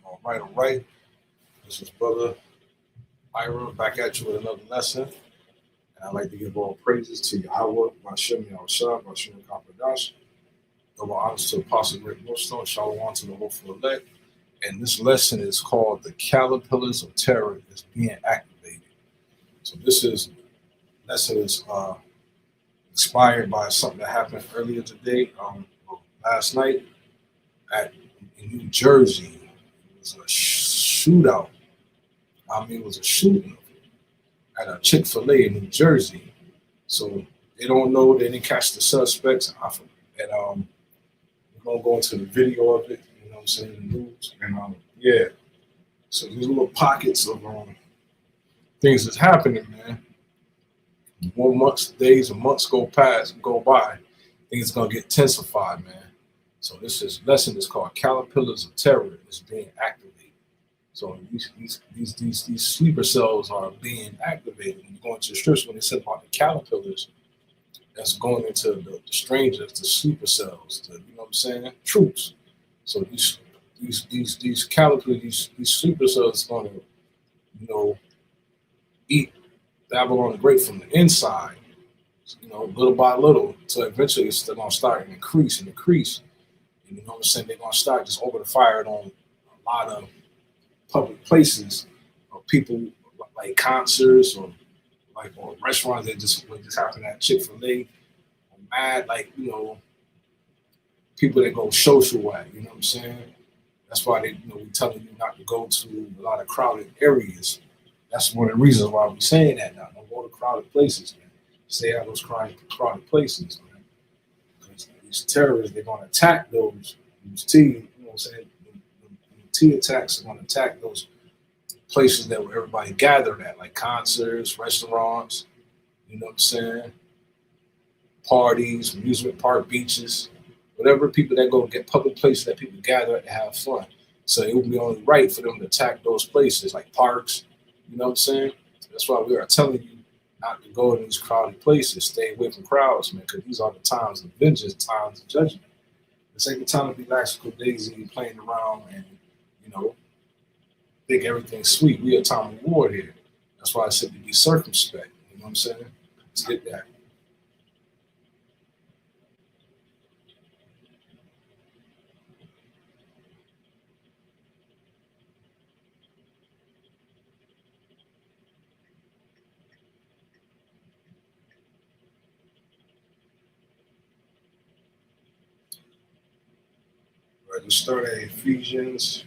All right, all right. This is Brother Ira back at you with another lesson. And I'd like to give all praises to Yahweh, Bashem Yahushua, Bashem Kampadash. Double honors to Apostle Rick Millstone, Shalom to the hopeful elect. And this lesson is called The Caterpillars of Terror is Being Activated. So this is lesson is inspired by something that happened earlier today, last night in New Jersey. It was a shootout. It was a shooting at a Chick-fil-A in New Jersey. So they don't know, they didn't catch the suspects. And we're gonna go into the video of it, you know what I'm saying, the news. And yeah. So these little pockets of things that's happening, man. More months, days, and months go by, things gonna get intensified, man. So this lesson is called Caterpillars of Terror is Being Activated. So these sleeper cells are being activated. When you go into the scripture, when they said about the caterpillars, that's going into the strangers, the sleeper cells, you know what I'm saying, troops. So these caterpillars, these sleeper cells, going to, you know, eat Babylon the Great from the inside, you know, little by little, until eventually it's going to start and increase. And you know what I'm saying? They're going to start just over the fire on a lot of public places, or people like concerts, or restaurants that just happen at Chick-fil-A, or mad, like, you know, people that go social at, you know what I'm saying? That's why we're telling you not to go to a lot of crowded areas. That's one of the reasons why we're saying that now. Don't go to crowded places, man. Stay out of those crowded places, man. Because these terrorists, they're going to attack those you know what I'm saying? T attacks are going to attack those places that where everybody gathered at, like concerts, restaurants, you know what I'm saying? Parties, amusement park, beaches, whatever, people that go get public places that people gather at to have fun. So it would be only right for them to attack those places like parks, you know what I'm saying? That's why we are telling you not to go to these crowded places. Stay away from crowds, man, because these are the times of vengeance, times of judgment. This ain't the time to be laxical daisy and playing around and, you know, think everything's sweet. We are time of war here. That's why I said to be circumspect. You know what I'm saying? Let's get that. All right, let's start at Ephesians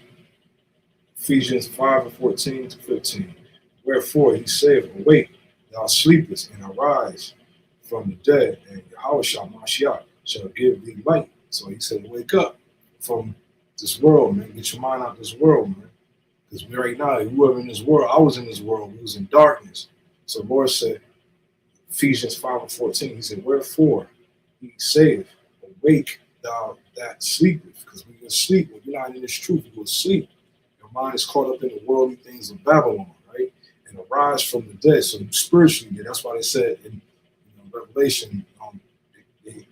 5 and 14 to 15. Wherefore he saith, awake, thou sleepest, and arise from the dead, and Yahweh Mashiach shall give thee light. So he said, wake up from this world, man. Get your mind out of this world, man. Because right now, you were in this world. I was in this world. We was in darkness. So the Lord said, Ephesians 5 and 14, he said, wherefore he saith, awake thou that sleepest. Because when you're asleep, when you're not in this truth, you go to sleep. Your mind is caught up in the worldly things of Babylon, right? And arise from the dead. So spiritually, that's why they said in Revelation, they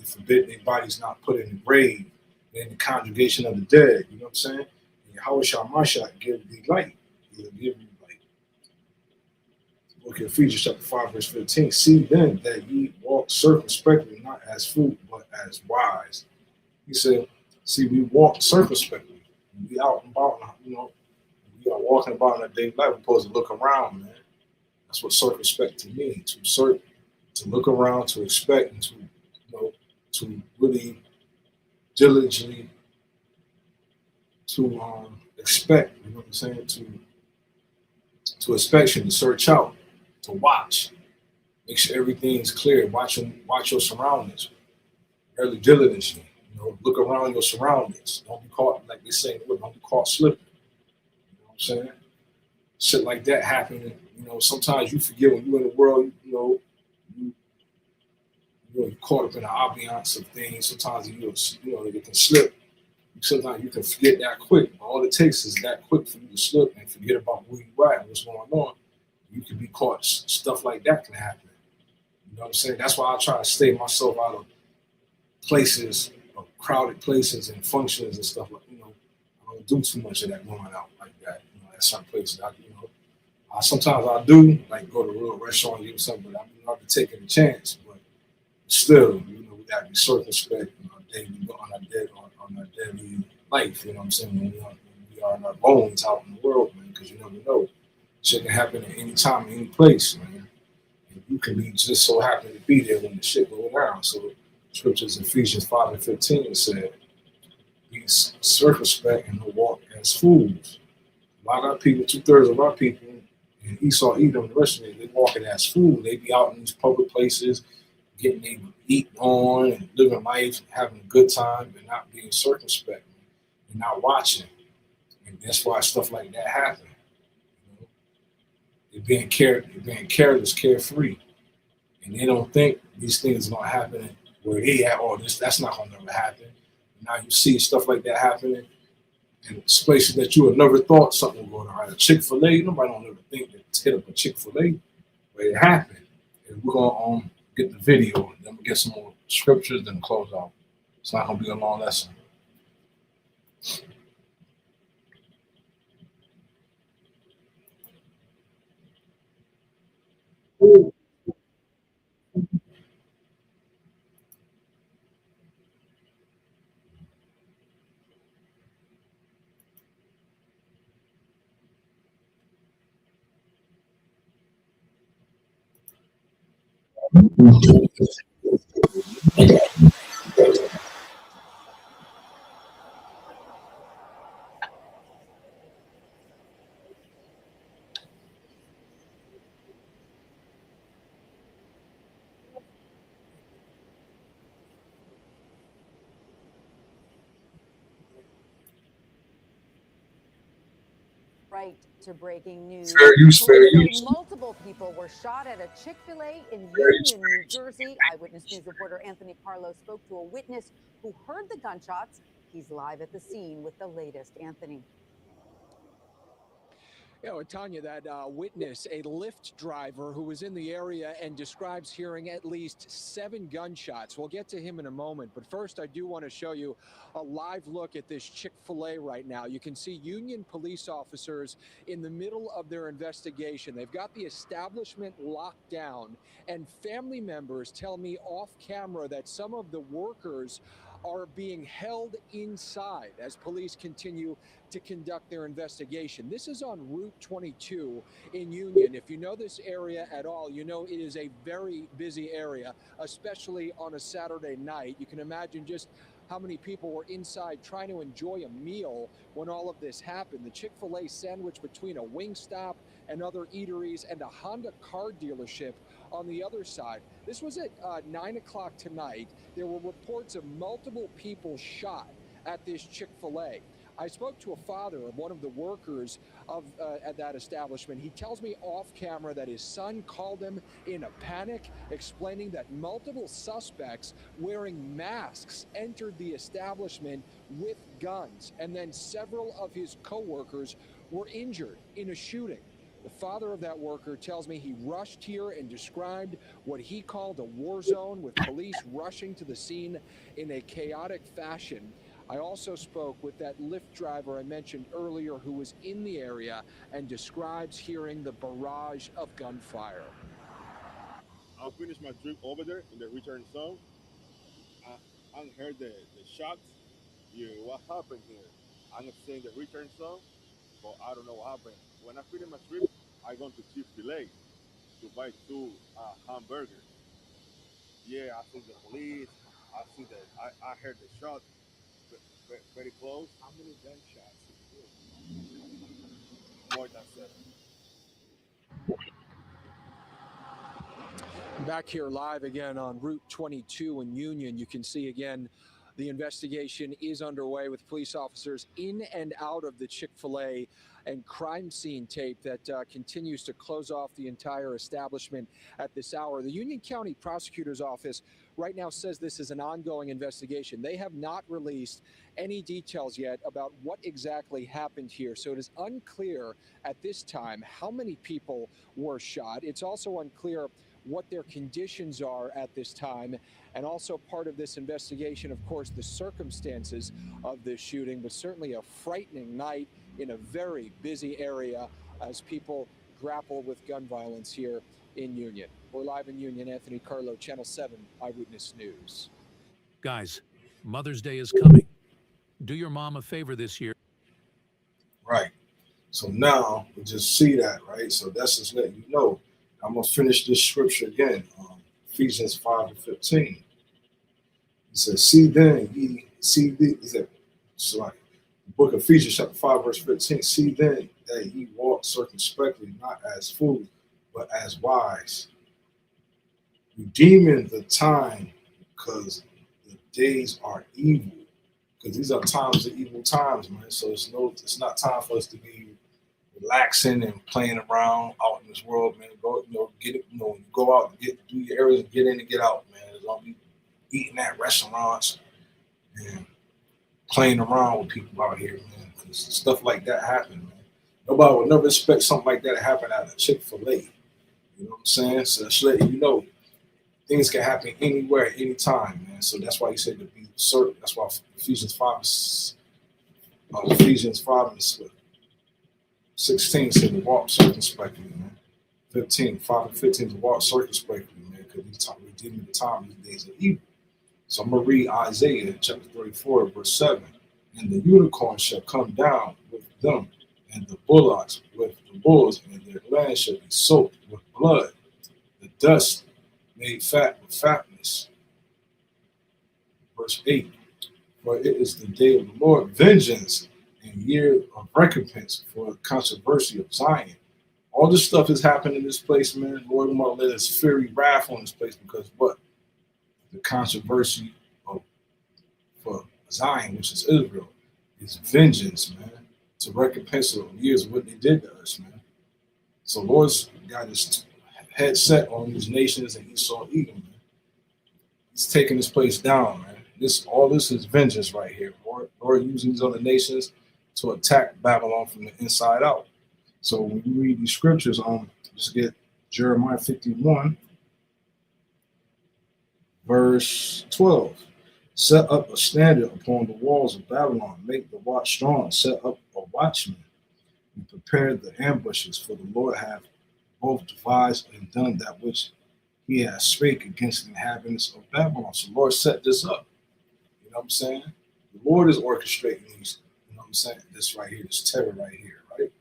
forbid their bodies not put in the grave, in the congregation of the dead. You know what I'm saying? And Yahweh Shah give thee light. He'll give you light. Look at Ephesians chapter 5, verse 15. See then that ye walk circumspectly, not as fools, but as wise. He said, see, we walk circumspectly. We out and about, you know, we are walking about in our daily life. We're supposed to look around, man. That's what circumspect to mean. To look around, to expect, and to, you know, to really diligently to expect. You know what I'm saying? To inspection, to search out, to watch, make sure everything's clear. Watch your surroundings. Early diligently. You know, look around your surroundings. Don't be caught, like they say, don't be caught slipping. You know what I'm saying? Shit like that happening. You know, sometimes you forget when you're in the world, you're caught up in the ambiance of things. Sometimes you can slip. Sometimes you can forget that quick. All it takes is that quick for you to slip and forget about where you at and what's going on. You can be caught. Stuff like that can happen. You know what I'm saying? That's why I try to stay myself out of places, crowded places and functions and stuff like, don't do too much of that going out like that. At some places, sometimes I do like go to a real restaurant and get something, but I'm not taking a chance. But still, we gotta be circumspect on our daily life. You know what I'm saying? When we are in our bones out in the world, man, because you never know. Shit can happen at any time, any place, man. And you can be just so happy to be there when the shit go down. So scriptures Ephesians 5:15 said, be circumspect and to walk as fools. A lot of our people, 2/3 of our people, and Esau, Edom, the rest of them, they walking as fools. They be out in these public places, getting they eating on and living life, having a good time, and not being circumspect and not watching. And that's why stuff like that happen. You know? They're being careless, carefree, and they don't think these things are gonna happen where they at. Oh, that's not gonna never happen. Now you see stuff like that happening in places that you would never thought something was going on. Right? A Chick-fil-A, nobody don't ever think to hit up a Chick-fil-A, but it happened. And we're gonna get the video, then we'll get some more scriptures, then close out. It's not gonna be a long lesson. Right to breaking news. Fair use, fair Police say use. multiple people were shot at a Chick-fil-A in Fair use, Union, New Jersey. Eyewitness News reporter Anthony Carlo spoke to a witness who heard the gunshots. He's live at the scene with the latest. Anthony. Tanya, that witness, a Lyft driver who was in the area and describes hearing at least 7 gunshots. We'll get to him in a moment. But first, I do want to show you a live look at this Chick-fil-A right now. You can see Union police officers in the middle of their investigation. They've got the establishment locked down, and family members tell me off camera that some of the workers are being held inside as police continue to conduct their investigation. This is on Route 22 in Union. If you know this area at all, you know it is a very busy area, especially on a Saturday night. You can imagine just how many people were inside trying to enjoy a meal when all of this happened. The Chick-fil-A sandwich between a Wingstop and other eateries and a Honda car dealership on the other side. This was at 9 o'clock tonight. There were reports of multiple people shot at this Chick-fil-A. I spoke to a father of one of the workers at that establishment. He tells me off camera that his son called him in a panic, explaining that multiple suspects wearing masks entered the establishment with guns, and then several of his coworkers were injured in a shooting. The father of that worker tells me he rushed here and described what he called a war zone, with police rushing to the scene in a chaotic fashion. I also spoke with that Lyft driver I mentioned earlier who was in the area and describes hearing the barrage of gunfire. I finished my trip over there in the return zone. I heard the shots. Yeah, what happened here? I'm saying the return zone, but I don't know what happened. When I finished my trip, I gone to Chick-fil-A to buy 2 hamburgers. Yeah, I see the police. I see that. I heard the shot very close. How many gunshots? More than 7. Back here live again on Route 22 in Union, you can see again the investigation is underway with police officers in and out of the Chick-fil-A and crime scene tape that continues to close off the entire establishment at this hour. The Union County Prosecutor's Office right now says this is an ongoing investigation. They have not released any details yet about what exactly happened here. So it is unclear at this time how many people were shot. It's also unclear what their conditions are at this time, and also part of this investigation, of course, the circumstances of this shooting, but certainly a frightening night in a very busy area as people grapple with gun violence here in Union. We're live in Union. Anthony Carlo, Channel 7 Eyewitness News. Guys, Mother's Day is coming. Do your mom a favor this year. Right. So now we just see that, right? So that's just letting you know. I'm going to finish this scripture again. Ephesians 5:15. It says, see then ye, see thee, he said, sorry, the book of Ephesians chapter 5, verse 15. See then that ye walk circumspectly, not as fools, but as wise, redeeming the time, because the days are evil. Because these are times of evil times, man. So it's not time for us to be relaxing and playing around out in this world, man. Go, get it, go out and do your errands, get in and get out, man. Don't be eating at restaurants and playing around with people out here, man. Because stuff like that happen, man. Nobody would never expect something like that to happen at a Chick-fil-A. You know what I'm saying? So that's letting you know things can happen anywhere, anytime, man. So that's why he said to be certain. That's why Ephesians 5:16 said to walk circumspectly, man. 5:15 to walk circumspectly, man, because he's redeeming the time, these days of evil. So I'm going to read Isaiah chapter 34, verse 7. And the unicorn shall come down with them, and the bullocks with the bulls, and their land shall be soaked with blood. The dust made fat with fatness. Verse 8. For it is the day of the Lord, vengeance and year of recompense for the controversy of Zion. All this stuff is happening in this place, man. Lord, will let us fury wrath on this place because what? The controversy for Zion, which is Israel, is vengeance, man. To recompense the years of what they did to us, man. So Lord's got his head set on these nations and Esau Edom, man. He's taking this place down, man. All this is vengeance right here. Lord using these other nations to attack Babylon from the inside out. So when you read these scriptures, just get Jeremiah 51, verse 12. Set up a standard upon the walls of Babylon, make the watch strong, set up a watchman, and prepare the ambushes, for the Lord hath both devised and done that which he has spake against the inhabitants of Babylon. So Lord set this up. You know what I'm saying? The Lord is orchestrating these, you know what I'm saying? This right here, this terror right here, right?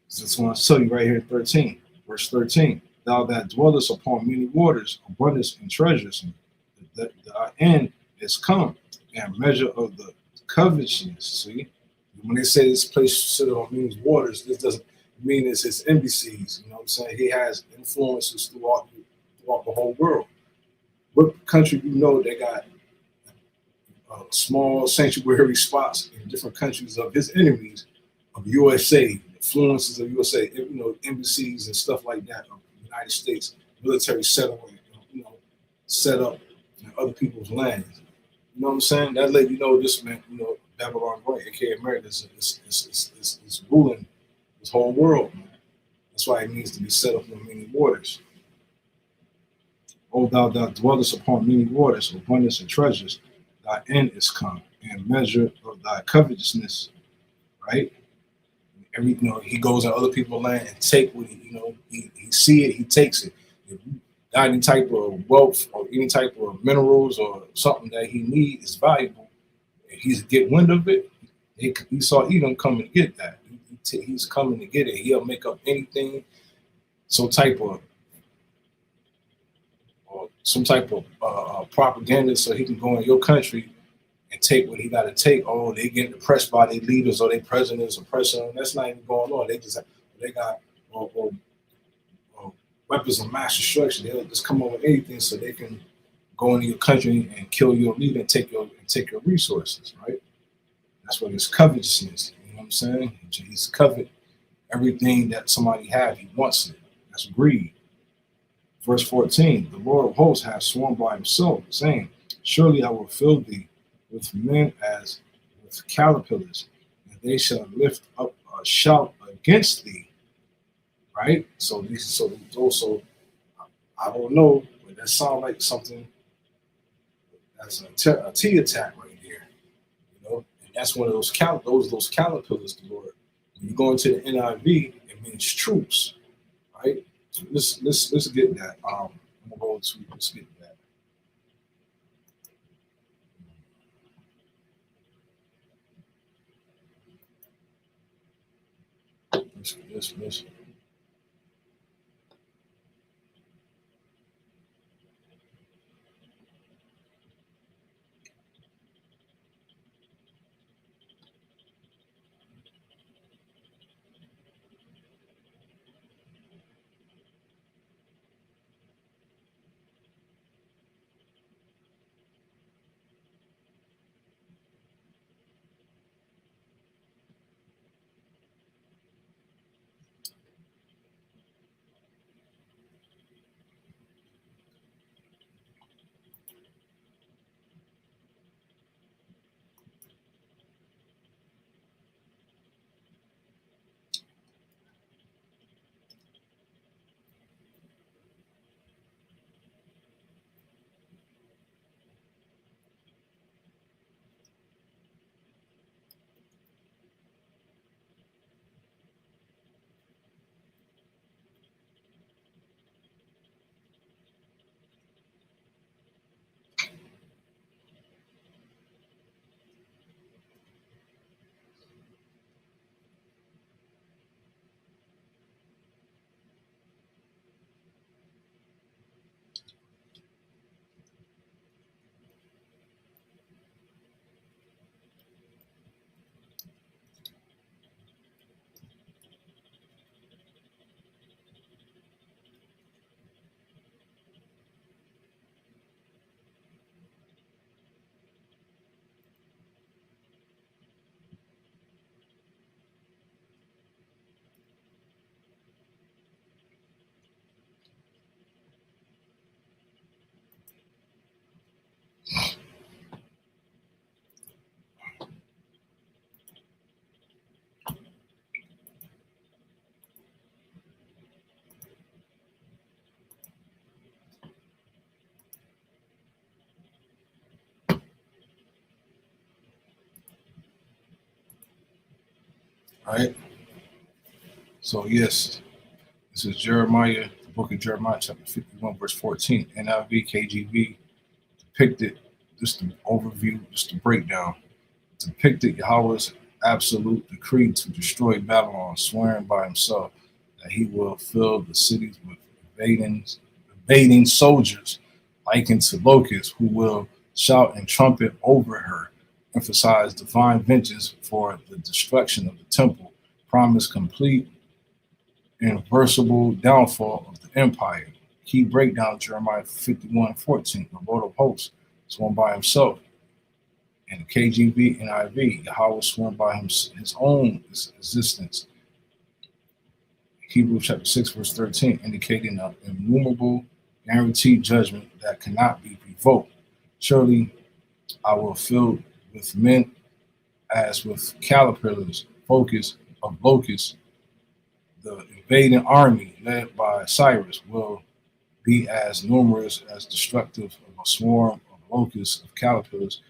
So that's what I tell you right here in 13, verse 13. Thou that dwellest upon many waters, abundance and treasures, and the end is come, and measure of the covetousness. See, when they say this place sit on many waters, this doesn't mean it's his embassies. You know what I'm saying? He has influences throughout the whole world. What country you know they got small sanctuary spots in different countries of his enemies, of USA, influences of USA, you know, embassies and stuff like that of the United States, military settlement, you know, set up in other people's lands. You know what I'm saying? That let you know this man, you know, Babylon White, aka America, is ruling this whole world, man. That's why it needs to be set up on many waters. O thou that dwellest upon many waters, abundance and treasures, thy end is come, and measure of thy covetousness, right? You know, he goes in other people's land and take what he see it, he takes it. If you got any type of wealth or any type of minerals or something that he needs is valuable, and he's get wind of it, he saw Edom coming to get that. He's coming to get it. He'll make up anything, some type of propaganda so he can go in your country and take what he got to take. Oh, they getting oppressed by their leaders or their presidents oppressing them. That's not even going on. They got weapons of mass destruction. They'll just come up with anything so they can go into your country and kill your leader and take your resources, right? That's what his covetousness. You know what I'm saying? He's covet everything that somebody has. He wants it. That's greed. Verse 14, the Lord of hosts hath sworn by himself, saying, surely I will fill thee with men as with caterpillars, and they shall lift up a shout against thee. Right? So also, I don't know, but that sounds like something that's a T attack right there. You know, and that's one of those those caterpillars, the Lord. When you go into the NIV, it means troops, right? Let's get that. I'm gonna go to let's get that. Let's all right. So yes, this is Jeremiah, the book of Jeremiah, chapter 51, verse 14. NIV, KJV depicted just the overview, just the breakdown. Depicted Yahweh's absolute decree to destroy Babylon, swearing by himself that he will fill the cities with invading soldiers, likened to locusts, who will shout and trumpet over her, emphasize divine vengeance for the destruction of the temple, promise complete irreversible downfall of the empire. Key breakdown Jeremiah 51:14. The Lord of hosts, sworn by himself. In the KJV and NIV, Yahweh sworn by his own existence. Hebrews chapter 6, verse 13, indicating an immovable, guaranteed judgment that cannot be revoked. Surely I will fill with men as with caterpillars, focus of locusts. The invading army led by Cyrus will be as numerous as destructive of a swarm of locusts of caterpillars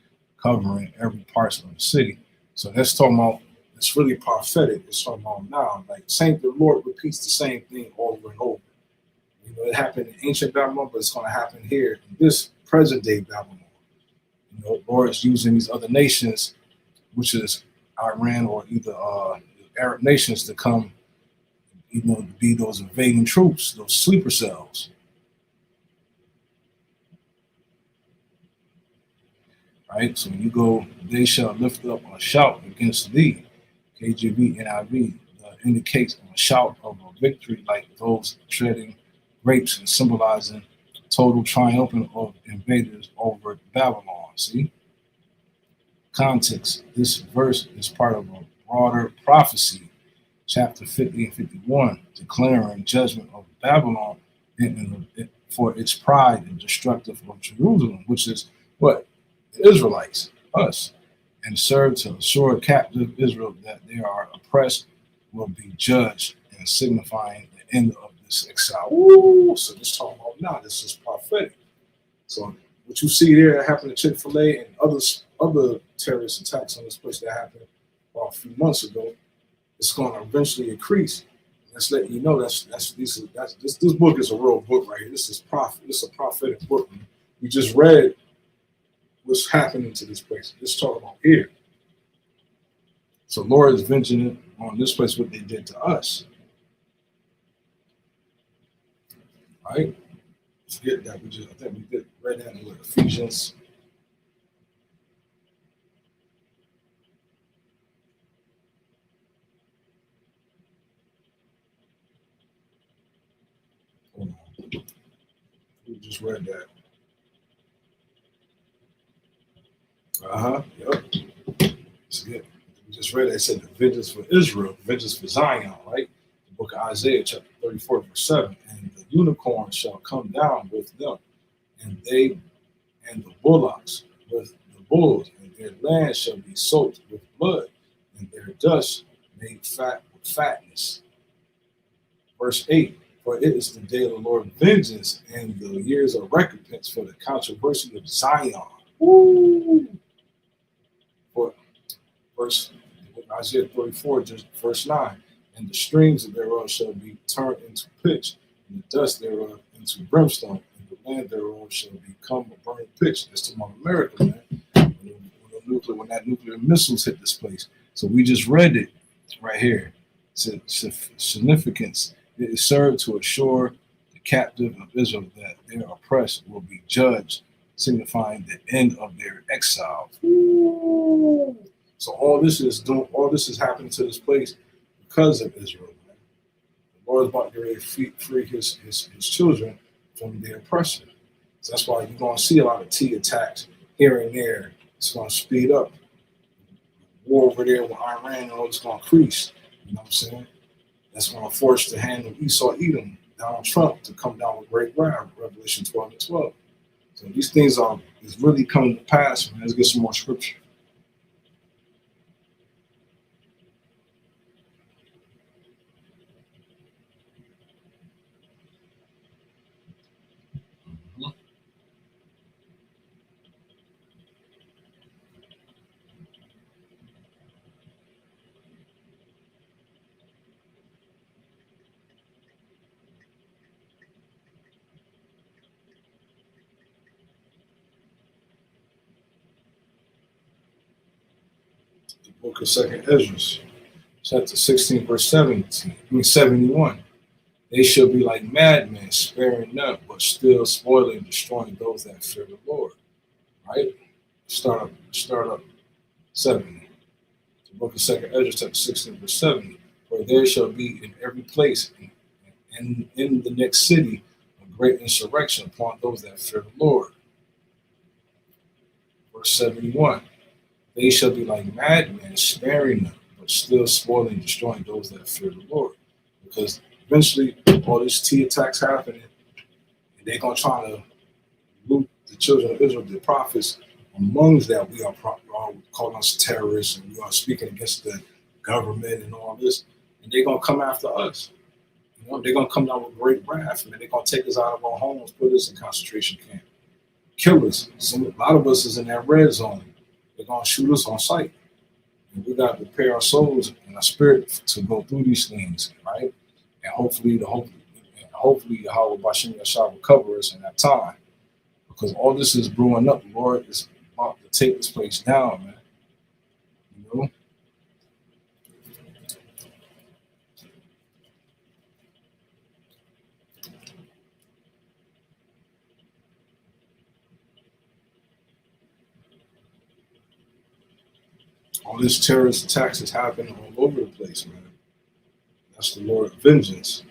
covering every part of the city. So that's talking about, it's really prophetic. It's talking about now. Like the Lord repeats the same thing over and over. You know, it happened in ancient Babylon, but it's going to happen here in this present day Babylon. You know, Lord is using these other nations, which is Iran or either Arab nations, to come, you know, to be those invading troops, those sleeper cells. Right? So when you go, they shall lift up a shout against thee. KJV, NIV indicates a shout of a victory like those treading grapes and symbolizing total triumphant of invaders over Babylon. See? Context. This verse is part of a broader prophecy, chapter 50 and 51, declaring judgment of Babylon for its pride and destructive of Jerusalem, which is what? The Israelites, us, and serve to assure captive Israel that they are oppressed will be judged, and signifying the end of this exile. Ooh, so this talking about now, this is prophetic. So what you see there that happened at Chick-fil-A and other terrorist attacks on this place that happened about a few months ago, it's going to eventually increase. That's letting you know this book is a real book right here. This is a prophetic book. We just read what's happening to this place. Let's talk about here. So Lord is vengeing on this place what they did to us. Right? Forget that. I think we did read that in Ephesians. Hold on. We just read that. Yep. It's good. We just read it. It said the vengeance for Israel, vengeance for Zion, right? The book of Isaiah, chapter 34, verse 7. And the unicorn shall come down with them, and they and the bullocks with the bulls, and their land shall be soaked with blood, and their dust made fat with fatness. Verse 8. For it is the day of the Lord's vengeance, and the years of recompense for the controversy of Zion. Woo! For Isaiah 34, just verse 9, and the streams thereof shall be turned into pitch, and the dust thereof into brimstone, and the land thereof shall become a burning pitch. That's to America, man. When that nuclear missiles hit this place. So we just read it right here. It's significance. It is served to assure the captive of Israel that their oppressed will be judged, signifying the end of their exile. Ooh. So all this is happening to this place because of Israel. Man. The Lord is about to free his children from their oppressor. So that's why you're going to see a lot of T attacks here and there. It's going to speed up. War over there with Iran and all it's going to increase. You know what I'm saying? That's going to force the hand of Esau Edom, Donald Trump, to come down with great wrath, Revelation 12 and 12. So these things is really coming to pass, man. Let's get some more scripture. The book of 2nd Ezra, chapter 16, verse 71. They shall be like madmen, sparing none, but still spoiling and destroying those that fear the Lord. Right? Start up 70. The book of 2nd Ezra, chapter 16, verse 70. For there shall be in every place and in the next city a great insurrection upon those that fear the Lord. Verse 71. They shall be like madmen, sparing them, but still spoiling and destroying those that fear the Lord. Because eventually, all these T attacks happening, and they're going to try to loot the children of Israel, the prophets, amongst that we are calling us terrorists, and we are speaking against the government and all this, and they're going to come after us. You know, they're going to come down with great wrath, and they're going to take us out of our homes, put us in concentration camp, kill us. A lot of us is in that red zone. They're going to shoot us on sight. And we got to prepare our souls and our spirit to go through these things, right? And hopefully Yahweh Bashim Yashar will cover us in that time. Because all this is brewing up. The Lord is about to take this place down, man. You know? All this terrorist attacks is happening all over the place, man. That's the Lord's vengeance.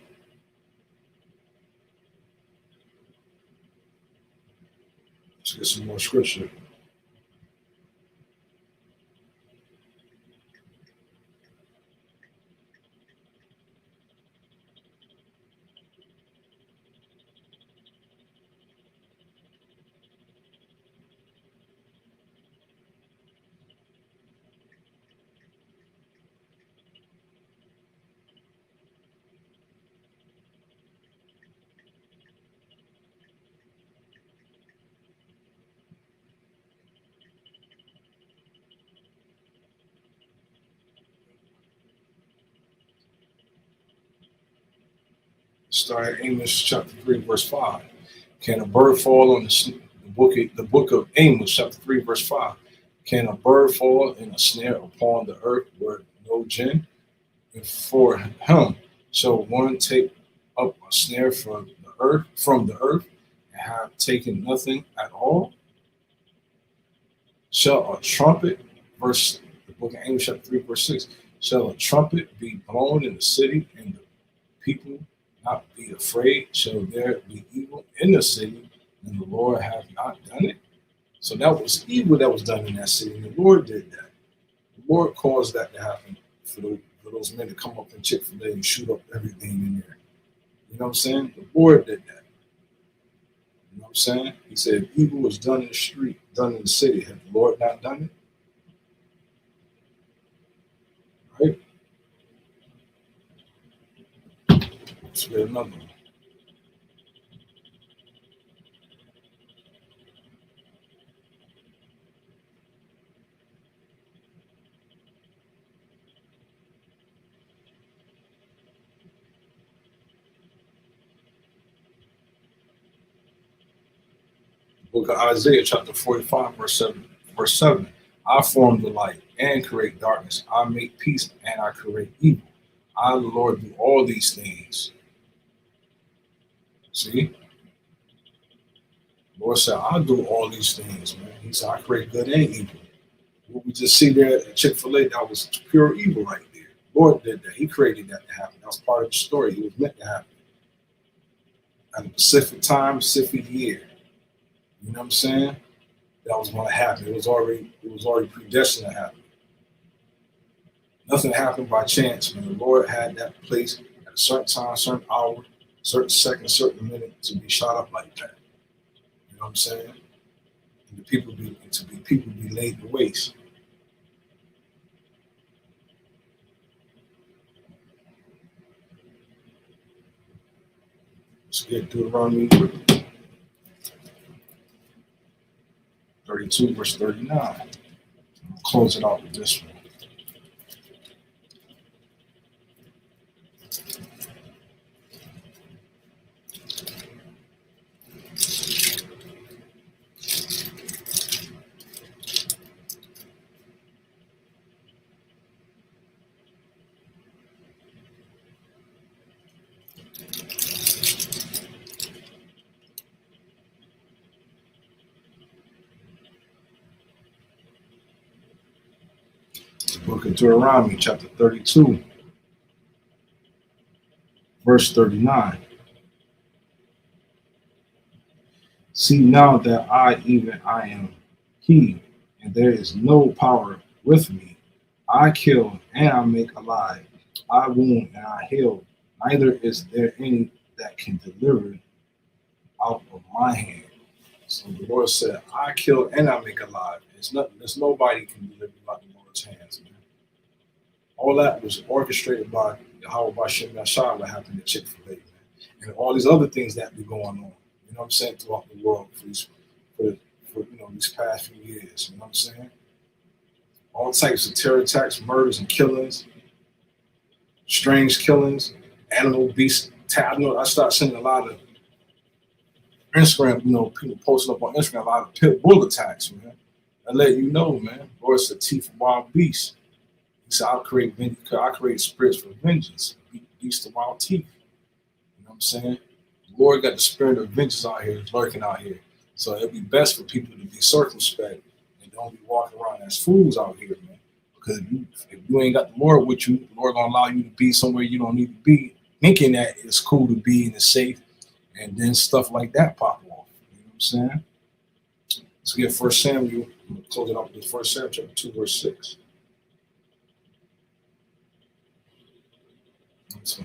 Let's get some more scripture. Start at Amos chapter 3, verse 5. Can a bird fall on the book of Amos, chapter 3, verse 5? Can a bird fall in a snare upon the earth where no gin? And for him shall one take up a snare from the earth, and have taken nothing at all? Shall a trumpet, verse the book of Amos chapter 3, verse 6, shall a trumpet be blown in the city, and the people not be afraid? Shall there be evil in the city, and the Lord have not done it? So that was evil that was done in that city, and the Lord did that. The Lord caused that to happen for those men to come up in Chick-fil-A and shoot up everything in there. You know what I'm saying? The Lord did that. You know what I'm saying? He said, if evil was done in the street, done in the city, had the Lord not done it? Right? Let's get another one. Book of Isaiah, chapter 45, verse 7. Verse 7. I form the light and create darkness. I make peace and I create evil. I, the Lord, do all these things. See? The Lord said, I'll do all these things, man. He said, I create good and evil. What we just see there at Chick-fil-A, that was pure evil right there. Lord did that. He created that to happen. That was part of the story. It was meant to happen. At a specific time, specific year. You know what I'm saying? That was going to happen. It was already predestined to happen. Nothing happened by chance, man. The Lord had that place at a certain time, certain hour, certain second, certain minute to be shot up like that. You know what I'm saying? And the people be laid to waste. Let's get Deuteronomy 32, verse 39. I'll close it out with this one. The book of Deuteronomy, chapter 32, verse 39. See now that I am he, and there is no power with me. I kill and I make alive. I wound and I heal. Neither is there any that can deliver out of my hand. So the Lord said, I kill and I make alive. There's nobody can deliver you out of the Lord's hands, man. All that was orchestrated by Yahweh Bashem Yashar, what happened at Chick-fil-A, man. And all these other things that be going on, you know what I'm saying, throughout the world for these past few years, you know what I'm saying? All types of terror attacks, murders and killings, strange killings, animal beast. I started seeing a lot of Instagram, people posting up on Instagram a lot of pit bull attacks, man. I let you know, man. Lord said, teeth of wild beasts. He said, I create spirits for vengeance, beasts of wild teeth. You know what I'm saying? The Lord got the spirit of vengeance out here, lurking out here. So it'd be best for people to be circumspect and don't be walking around as fools out here, man. Because if you ain't got the Lord with you, the Lord gonna allow you to be somewhere you don't need to be, thinking that it's cool to be and it's safe, and then stuff like that pop off. You know what I'm saying? Let's get 1 Samuel. I'm gonna close it up with 1 Samuel chapter 2, verse 6. So,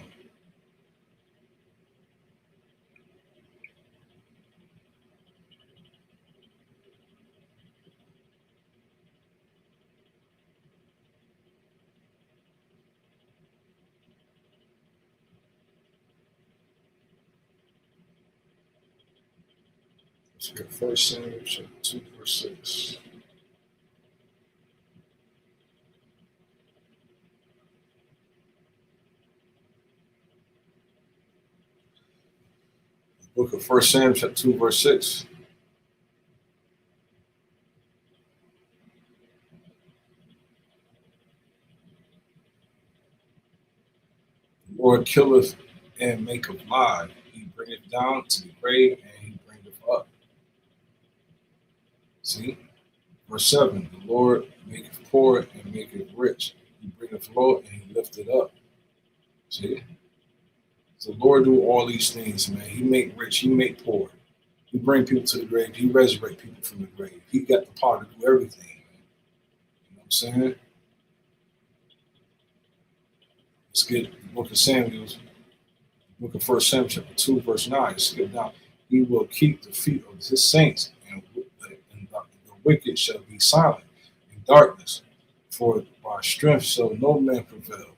let's get 1 Samuel chapter 2, verse 6. Book of 1 Samuel chapter 2, verse 6. The Lord killeth and maketh alive. He bringeth down to the grave and he bringeth up. See? Verse 7. The Lord maketh poor and maketh rich. He bringeth low and he lifteth up. See? So the Lord do all these things, man. He make rich. He make poor. He bring people to the grave. He resurrect people from the grave. He got the power to do everything, man. You know what I'm saying? Let's get the book of Samuel's, book of 1 Samuel chapter 2, verse 9. Skip down. He will keep the feet of his saints, and the wicked shall be silent in darkness, for by strength shall no man prevail.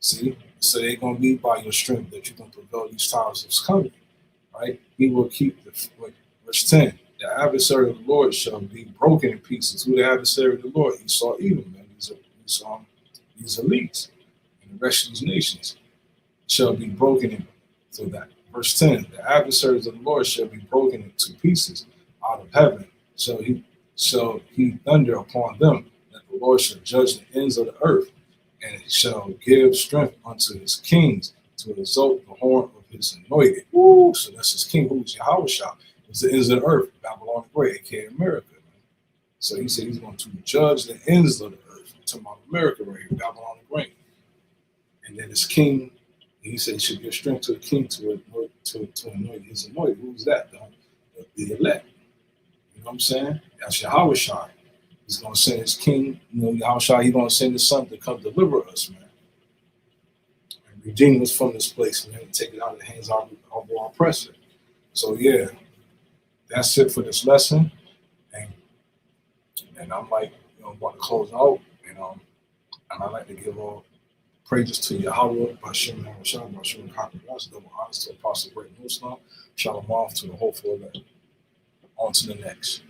See? So they're going to be by your strength that you're going to prevail these times that's coming, right? He will keep verse 10. The adversary of the Lord shall be broken in pieces. Who the adversary of the Lord? Esau, Edom, man. These elites and the rest of these nations shall be broken in. So that verse 10, the adversaries of the Lord shall be broken into pieces out of heaven. So he thunder upon them, that the Lord shall judge the ends of the earth, and he shall give strength unto his kings to exalt the horn of his anointed. Woo! So that's his king, who's Yahushua. It's the ends of the earth, Babylon the Great, aka America. Man. So he said he's going to judge the ends of the earth. I'm talking about America right here, Babylon the Great. And then his king, he said he should give strength to the king to anoint his anointed. Who's that? The elect. You know what I'm saying? That's Yahushua. He's going to send his king, Yahushua, he's going to send his son to come deliver us, man. And redeem us from this place, man, and take it out of the hands of our oppressor. So, yeah, that's it for this lesson. And I'm like, about to close out. And I like to give all praises to Yahweh, Bashem, Yahushua, Bashem, Hakodash, double honors to Apostle Great Muslim, Shalom off to the hopeful elect. On to the next.